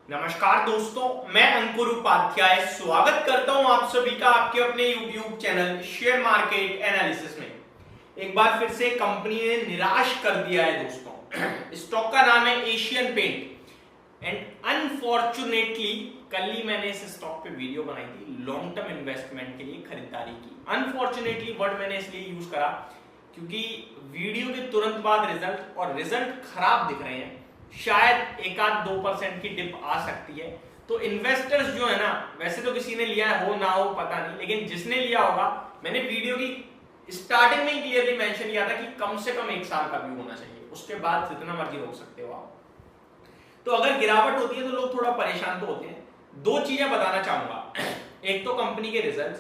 नमस्कार दोस्तों, मैं अंकुर उपाध्याय स्वागत करता हूं आप सभी का आपके अपने YouTube channel share market analysis में। एक बार फिर से कंपनी ने निराश कर दिया है दोस्तों। स्टॉक का नाम है एशियन पेंट एंड अनफॉर्चुनेटली कल ही मैंने इस स्टॉक पे वीडियो बनाई थी लॉन्ग टर्म इन्वेस्टमेंट के लिए खरीदारी की। अनफॉर्चुनेटली वर्ड मैंने इसलिए यूज करा क्योंकि वीडियो के तुरंत बाद रिजल्ट खराब दिख रहे हैं। शायद 1-2% की डिप आ सकती है। तो इन्वेस्टर्स जो है ना, वैसे तो किसी ने लिया हो ना हो पता नहीं, लेकिन जिसने लिया होगा, मैंने वीडियो की स्टार्टिंग में ही क्लियरली मेंशन किया था कि कम से कम 1 साल का व्यू होना चाहिए, उसके बाद जितना मर्जी रोक सकते हो आप। तो अगर गिरावट होती है तो लोग थोड़ा परेशान तो होते हैं। 2 चीजें बताना चाहूंगा, एक तो कंपनी के रिजल्ट्स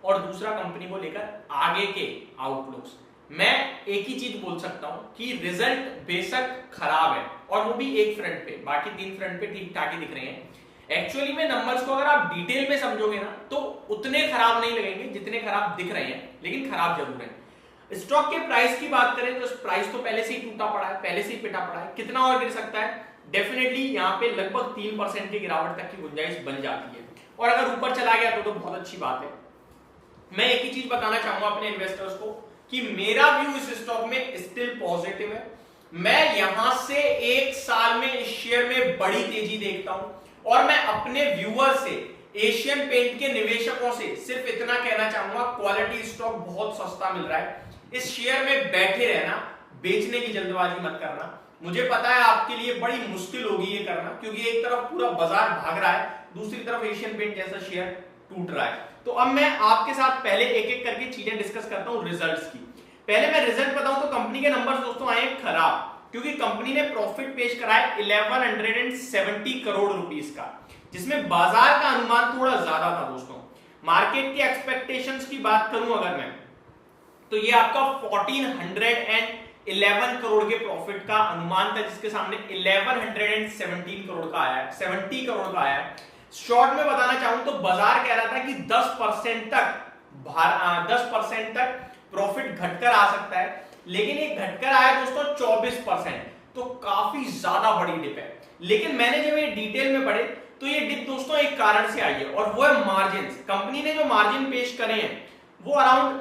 और दूसरा कंपनी को लेकर आगे के आउटलुक्स। मैं एक ही चीज बोल सकता हूं कि रिजल्ट बेशक खराब है और वो भी एक फ्रंट पे, बाकी 3 फ्रंट पे ठीक ठाक ही दिख रहे हैं। एक्चुअली में नंबर्स को अगर आप डिटेल में समझोगे ना तो उतने खराब नहीं लगेंगे जितने खराब दिख रहे हैं, लेकिन खराब जरूर है। स्टॉक के प्राइस की बात करें तो प्राइस तो पहले से ही टूटा पड़ा है, पहले से ही पिटा पड़ा है। कितना और गिर सकता है? डेफिनेटली यहाँ पे लगभग 3% की गिरावट तक की गुंजाइश बन जाती है, और अगर ऊपर चला गया तो बहुत अच्छी बात है। मैं एक ही चीज बताना चाहूंगा अपने इन्वेस्टर्स को कि मेरा व्यू इस स्टॉक में स्टिल पॉजिटिव है। मैं यहां से 1 साल में इस शेयर में बड़ी तेजी देखता हूं, और मैं अपने व्यूअर से, एशियन पेंट के निवेशकों से सिर्फ इतना कहना चाहूंगा, क्वालिटी स्टॉक बहुत सस्ता मिल रहा है। इस शेयर में बैठे रहना, बेचने की जल्दबाजी मत करना। मुझे पता है आपके लिए बड़ी मुश्किल होगी ये करना, क्योंकि एक तरफ पूरा बाजार भाग रहा है, दूसरी तरफ एशियन पेंट जैसा शेयर टूट रहा है। तो अब मैं आपके साथ पहले एक एक करके चीजें डिस्कस करता हूं रिजल्ट्स की। पहले मैं रिजल्ट बताऊं तो कंपनी के नंबर्स दोस्तों आए खराब, क्योंकि कंपनी ने प्रॉफिट पेश करा है 1170 करोड़ रुपीस का, जिसमें बाजार का अनुमान थोड़ा ज्यादा था दोस्तों। मार्केट के एक्सपेक्टेशंस की बात करूं अगर मैं, तो ये आपका 1411 करोड़ के प्रॉफिट का अनुमान था, जिसके सामने 1117 करोड़ का आया है, 70 करोड़ का आया है। शॉर्ट में बताना चाहूं तो बाजार कह रहा था कि 10% तक प्रॉफिट घटकर आ सकता है, लेकिन ये घटकर आया दोस्तों 24%, तो काफी ज्यादा बड़ी डिप है। लेकिन मैंने जब ये डिटेल में पढ़े तो ये डिप दोस्तों एक कारण से आई है, और वो है मार्जिन। कंपनी ने जो मार्जिन पेश करे हैं वो अराउंड,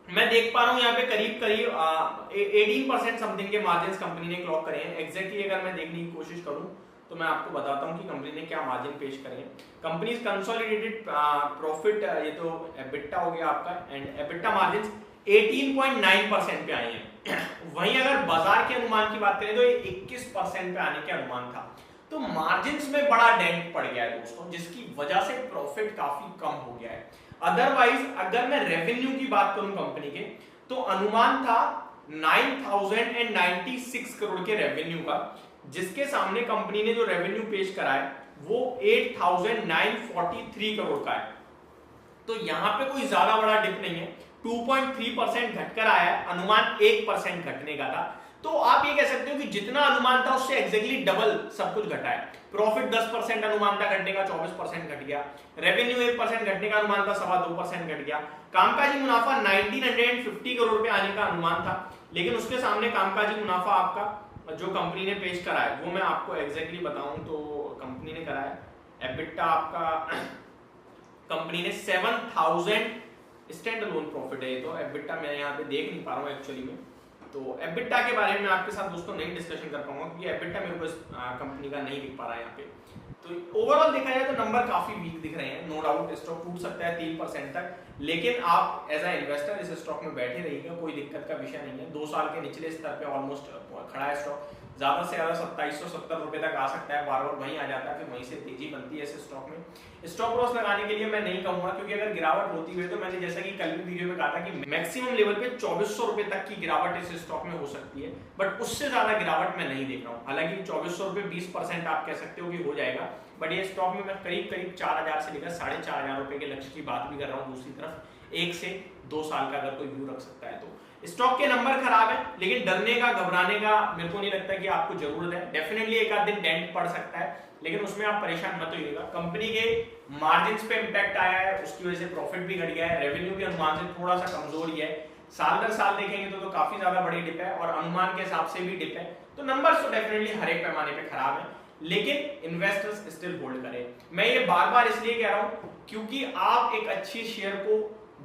मैं देख पा रहा हूं यहाँ पे करीब 18% समथिंग के मार्जिन कंपनी ने क्लॉक करे हैं। एग्जैक्टली अगर मैं देखने की कोशिश करूं तो मैं आपको बताता हूं कि कंपनी ने क्या मार्जिन पेश करे हैं। कंपनी कंसोलिडेटेड प्रॉफिट, ये तो एबिटा हो गया आपका, एंड एबिटा मार्जिन 18.9% पे आए हैं। वहीं अगर बाजार के अनुमान की बात करें तो ये 21% पे आने के अनुमान था। तो मार्जिन में बड़ा डेंट पड़ गया है दोस्तों, जिसकी वजह से प्रॉफिट काफी कम हो गया है। अदरवाइज अगर मैं रेवेन्यू की बात करूं कंपनी के, तो अनुमान था 9096 करोड़ के रेवेन्यू का, जिसके सामने कंपनी ने जो रेवेन्यू पेश करा है वो 8943 करोड़ का है। तो यहां पे कोई ज्यादा बड़ा डिप नहीं है, 2.3% घटकर आया है, अनुमान 1% घटने का था। तो आप ये कह सकते हो कि जितना अनुमान था उससे एग्जैक्टली डबल सब कुछ घटा है। प्रॉफिट 10% अनुमान था घटने का, 24% घट गया। रेवेन्यू 1% घटने का अनुमान था, 2.25% घट गया। कामकाजी मुनाफा 1950 करोड़ पे आने का अनुमान था, लेकिन उसके सामने कामकाजी मुनाफा आपका जो कंपनी ने पेश करा है वो मैं आपको एग्जैक्टली बताऊं तो कंपनी ने करा है एबिटा आपका, कंपनी ने 7000 स्टैंड अलोन प्रॉफिट है। तो एबिटा मैं यहाँ पे देख नहीं पा रहा हूँ एक्चुअली में, तो एबिटा के बारे में आपके साथ दोस्तों नहीं डिस्कशन कर पाऊंगा, क्योंकि एबिटा मेरे को इस कंपनी का नहीं दिख पा रहा है यहाँ पे। तो ओवरऑल देखा जाए तो नंबर काफी वीक दिख रहे हैं। नो डाउट स्टॉक टूट सकता है 3% तक, लेकिन आप एज ए इन्वेस्टर इस स्टॉक में बैठे रहिएगा, कोई दिक्कत का विषय नहीं है। 2 साल के निचले स्तर पे ऑलमोस्ट खड़ा है स्टॉक, ज्यादा से ज्यादा 2770 रुपए तक आ सकता है, बार बार वहीं आ जाता है, फिर वहीं से तेजी बनती है इस स्टॉक में। स्टॉप लॉस लगाने के लिए मैं नहीं कहूंगा, क्योंकि अगर गिरावट होती है तो मैंने जैसा कि कल भी वीडियो में कहा था कि मैक्सिमम लेवल पे 2400 रुपए तक की गिरावट इस स्टॉक में हो सकती है, बट उससे ज्यादा गिरावट मैं नहीं देख रहा हूँ। हालांकि 2400 रुपए 20% आप कह सकते हो कि हो जाएगा, बट ये स्टॉक में मैं करीब 4000 से लेकर 4500 रुपए के लक्ष्य की बात भी कर रहा हूँ। दूसरी तरफ 1 से 2 साल का अगर कोई व्यू रख सकता है तो स्टॉक के नंबर खराब है, लेकिन डरने का, घबराने का मेरे को नहीं लगता कि आपको जरूरत है। डेफिनेटली एक आध दिन डेंट पड़ सकता है, लेकिन उसमें आप परेशान मत होइएगा। कंपनी के मार्जिन्स पे इंपैक्ट आया है, उसकी वजह से प्रॉफिट भी घट गया है, रेवेन्यू के अनुमान से थोड़ा सा कमजोरी है। साल दर साल देखेंगे तो काफी ज्यादा बड़ी डिप है, और अनुमान के हिसाब से भी डिप है। तो नंबर्स तो डेफिनेटली हर एक पैमाने पे खराब है, लेकिन इन्वेस्टर्स स्टिल होल्ड करें। मैं ये बार बार इसलिए कह रहा हूं क्योंकि आप एक अच्छे शेयर को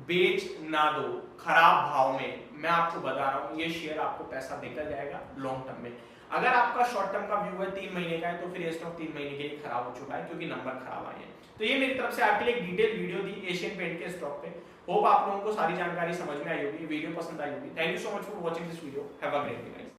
बेच ना दो खराब भाव में। मैं आपको बता रहा हूं ये शेयर आपको पैसा देकर जाएगा लॉन्ग टर्म में। अगर आपका शॉर्ट टर्म का व्यू है 3 महीने का है तो फिर ये स्टॉक 3 महीने के लिए खराब हो चुका है क्योंकि नंबर खराब आए हैं। तो ये मेरी तरफ से आपके लिए एक डिटेल वीडियो दी एशियन पेंट के स्टॉक पे। होप आप लोगों को सारी जानकारी समझ में आई होगी, वीडियो पसंद आई होगी। Thank you so much for watching this video. Have a great day guys.